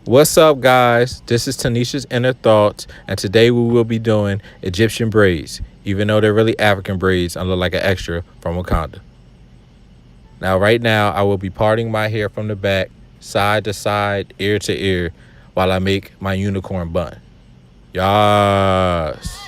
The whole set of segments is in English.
What's up, guys? This is Tanisha's Inner Thoughts, and today we will be doing Egyptian braids. Even though they're really African braids, I look like an extra from Wakanda. Now, right now, I will be parting my hair from the back, side to side, ear to ear, while I make my unicorn bun. Yes.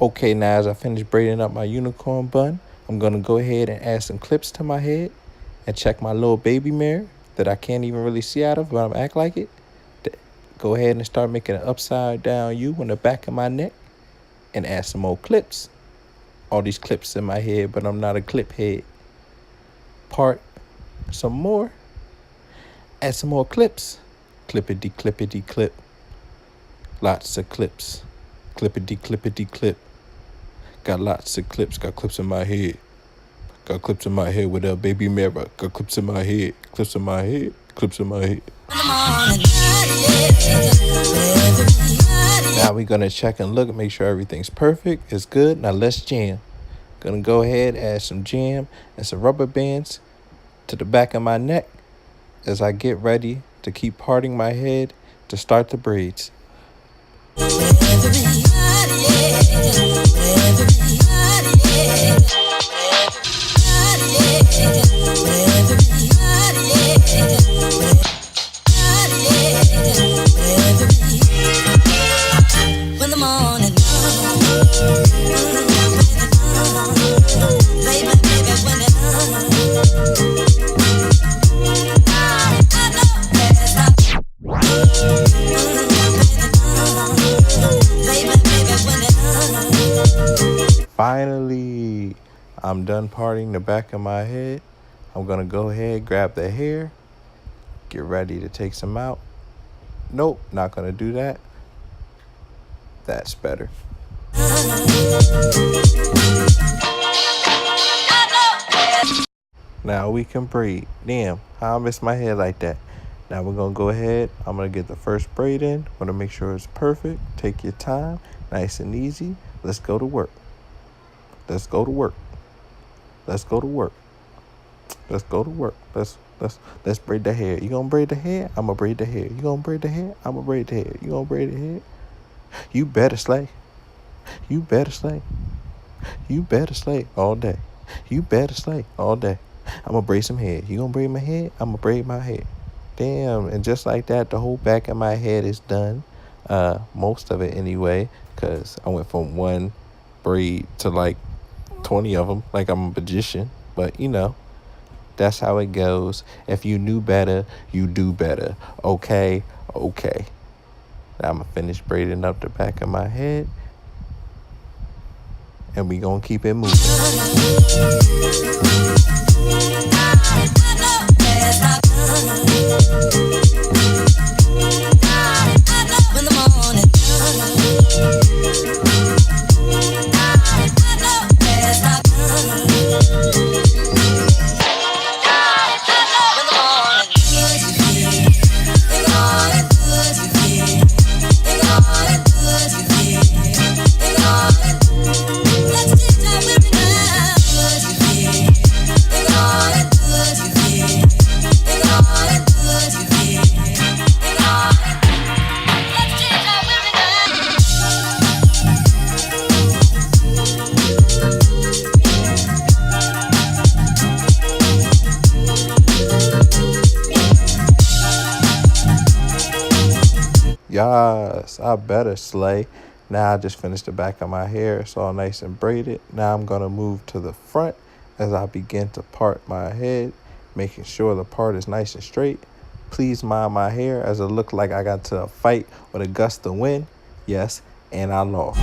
Okay, now as I finish braiding up my unicorn bun, I'm going to go ahead and add some clips to my head and check my little baby mirror that I can't even really see out of, but I'm act like it. Go ahead and start making an upside down U on the back of my neck and add some more clips. All these clips in my head, but I'm not a clip head. Part some more. Add some more clips. Clippity, clippity, clip. Lots of clips. Clippity, clippity, clip. Got lots of clips. Got clips in my head. Got clips in my head with a baby mirror. Got clips in my head. Clips in my head. Clips in my head. Now we're going to check and look, make sure everything's perfect. It's good. Now let's jam. Going to go ahead, add some jam and some rubber bands to the back of my neck as I get ready to keep parting my head to start the braids. Finally, I'm done parting the back of my head. I'm going to go ahead, grab the hair, get ready to take some out. Nope, not going to do that. That's better. Now we can braid. Damn, how I miss my hair like that. Now we're going to go ahead. I'm going to get the first braid in. Want to make sure it's perfect. Take your time. Nice and easy. Let's go to work. Let's go to work. Let's go to work. Let's go to work. Let's braid the hair. You gonna braid the hair? I'm gonna braid the hair. You gonna braid the hair? I'm gonna braid the hair. You gonna braid the hair? You better slay. You better slay. You better slay all day. You better slay all day. I'm gonna braid some hair. You gonna braid my hair? I'm gonna braid my hair. Damn, and just like that, the whole back of my head is done. Most of it anyway, because I went from one braid to like 20 of them, like I'm a magician. But you know, that's how it goes. If you knew better, you do better. Okay. Now I'm gonna finish braiding up the back of my head, and we gonna keep it moving. Yes, I better slay. Now I just finished the back of my hair. It's all nice and braided. Now I'm going to move to the front as I begin to part my head, making sure the part is nice and straight. Please mind my hair as it looked like I got to a fight with a gust of wind. Yes, and I lost.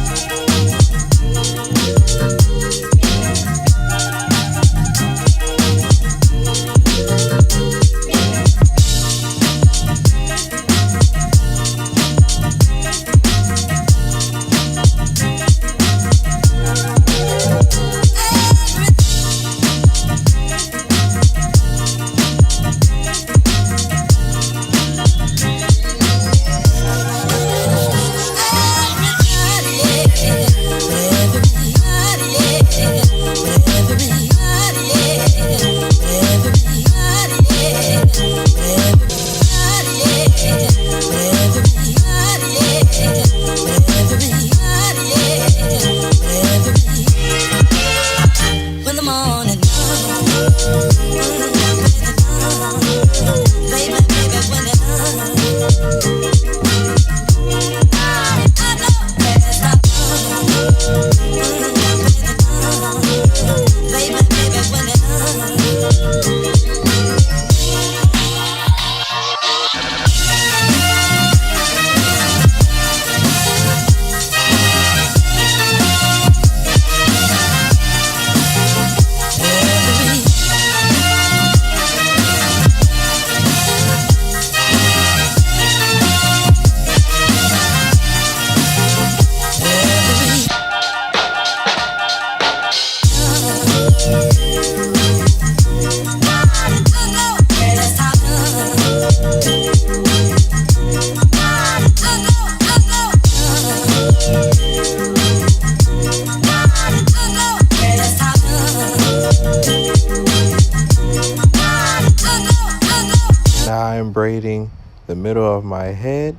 braiding the middle of my head.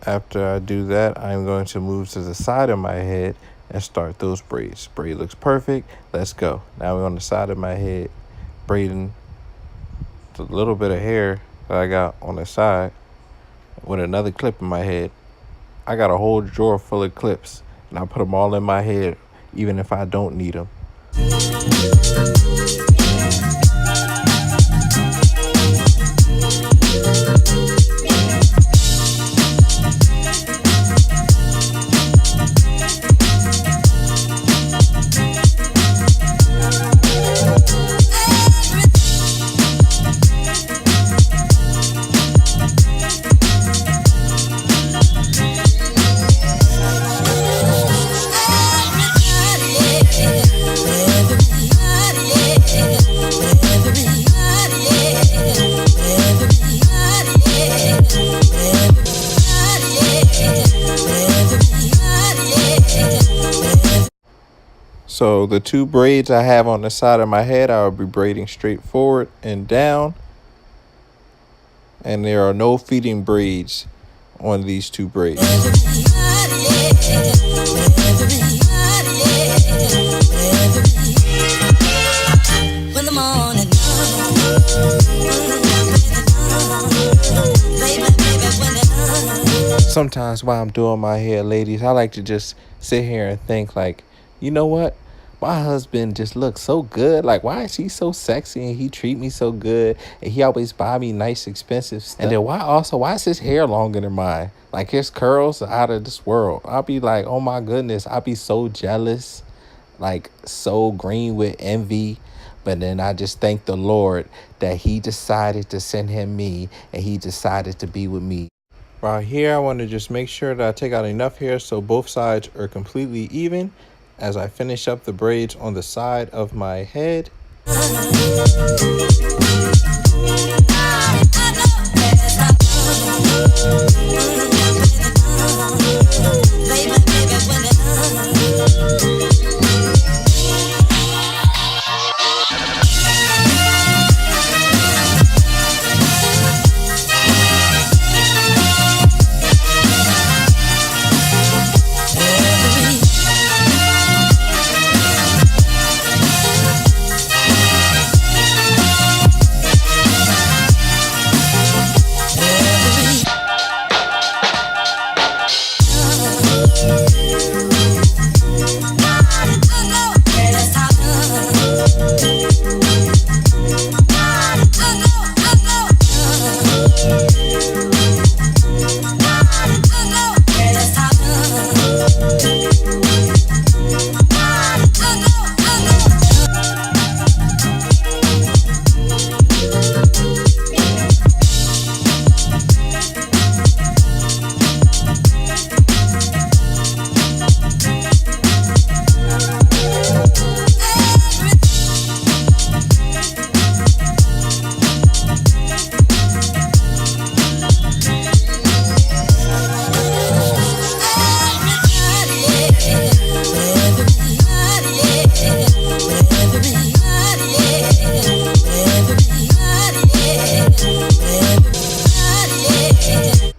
After I do that, I'm going to move to the side of my head and start those braids. Braid looks perfect. Let's go. Now we're on the side of my head, braiding the little bit of hair that I got on the side with another clip in my head. I got a whole drawer full of clips, and I put them all in my head, even if I don't need them. So the two braids I have on the side of my head, I will be braiding straight forward and down. And there are no feeding braids on these two braids. Sometimes while I'm doing my hair, ladies, I like to just sit here and think like, you know what? My husband just looks so good. Like, why is he so sexy and he treat me so good and he always buy me nice, expensive stuff? And then why is his hair longer than mine? Like, his curls are out of this world. I'll be like, oh my goodness, I'll be so jealous, like so green with envy. But then I just thank the Lord that he decided to send him me and he decided to be with me. Right here, I want to just make sure that I take out enough hair so both sides are completely even as I finish up the braids on the side of my head.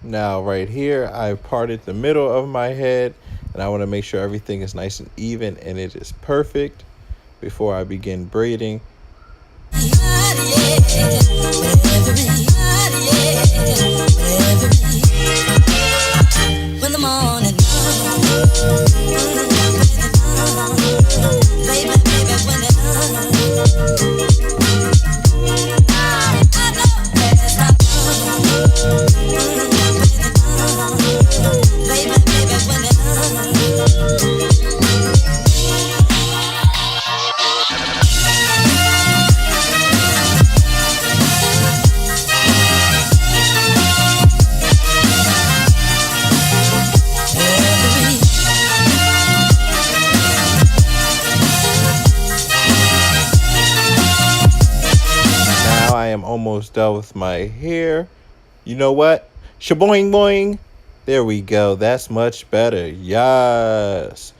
Now right here, I've parted the middle of my head and I want to make sure everything is nice and even and it is perfect before I begin braiding. When the morning almost done with my hair. You know what? Shaboing boing. There we go. That's much better. Yes.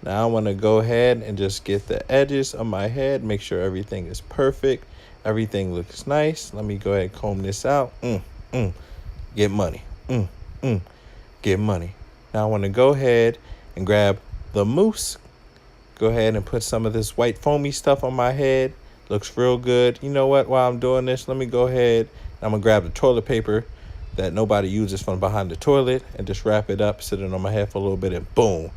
Now I want to go ahead and just get the edges of my head, make sure everything is perfect. Everything looks nice. Let me go ahead and comb this out. Get money. Get money. Now I want to go ahead and grab the mousse. Go ahead and put some of this white foamy stuff on my head. Looks real good. You know what? While I'm doing this, let me go ahead. I'm going to grab the toilet paper that nobody uses from behind the toilet and just wrap it up, sit it on my head for a little bit, and boom.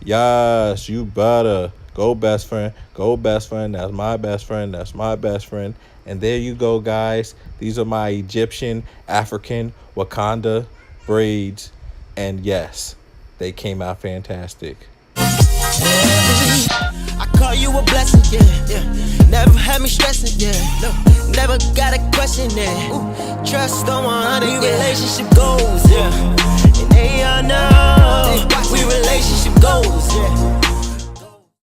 Yes, you better. Go best friend. Go best friend. That's my best friend. That's my best friend. And there you go, guys. These are my Egyptian, African, Wakanda braids. And yes, they came out fantastic. I call you a blessing, yeah. Never had me stressing, yeah. No, never got a question, yeah. Trust on 100, yeah. Relationship goals, yeah.